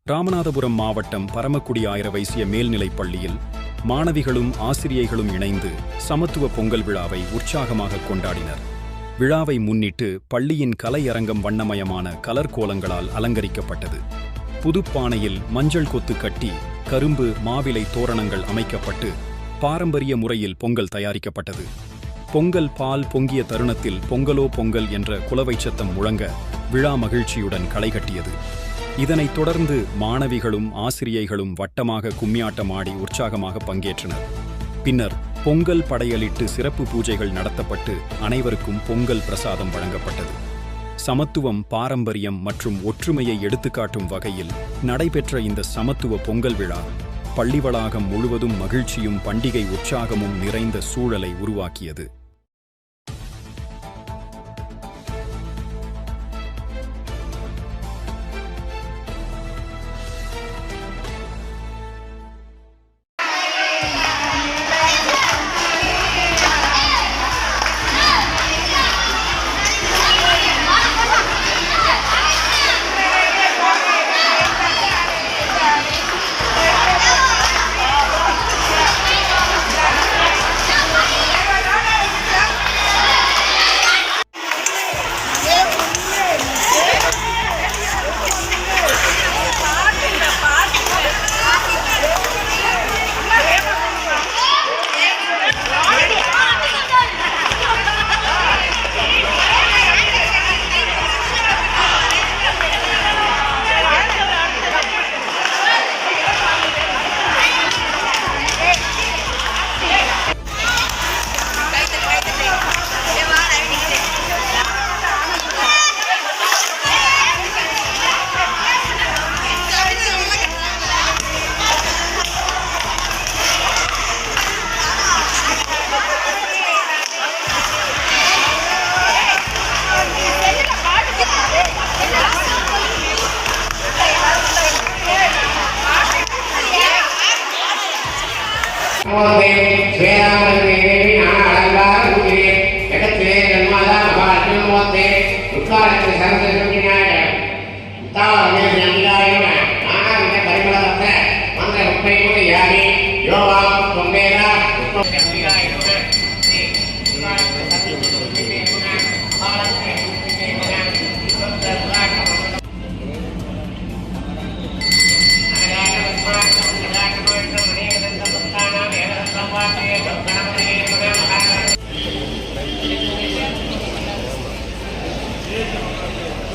ராமநாதபுரம் மாவட்டம் பரமக்குடி ஆயிர வைசிய மேல்நிலைப் பள்ளியில் மாணவிகளும் ஆசிரியைகளும் இணைந்து சமத்துவ பொங்கல் விழாவை உற்சாகமாக கொண்டாடினர். விழாவை முன்னிட்டு பள்ளியின் கலையரங்கம் வண்ணமயமான கலர் கோலங்களால் அலங்கரிக்கப்பட்டது. புதுப்பானையில் மஞ்சள் கொத்து கட்டி கரும்பு மாவிலை தோரணங்கள் அமைக்கப்பட்டு பாரம்பரிய முறையில் பொங்கல் தயாரிக்கப்பட்டது. பொங்கல் பால் பொங்கிய தருணத்தில் பொங்கலோ பொங்கல் என்ற குலவைச் சத்தம் முழங்க விழா மகிழ்ச்சியுடன் களைகட்டியது. இதனைத் தொடர்ந்து மாணவிகளும் ஆசிரியைகளும் வட்டமாக கும்மியாட்டமாடி உற்சாகமாக பங்கேற்றனர். பின்னர் பொங்கல் படையலிட்டு சிறப்பு பூஜைகள் நடத்தப்பட்டு அனைவருக்கும் பொங்கல் பிரசாதம் வழங்கப்பட்டது. சமத்துவம், பாரம்பரியம் மற்றும் ஒற்றுமையை எடுத்துக்காட்டும் வகையில் நடைபெற்ற இந்த சமத்துவ பொங்கல் விழா பள்ளி வளாகம் முழுவதும் மகிழ்ச்சியும் பண்டிகை உற்சாகமும் நிறைந்த சூழலை உருவாக்கியது.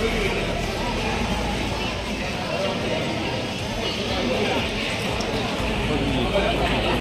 Thank you.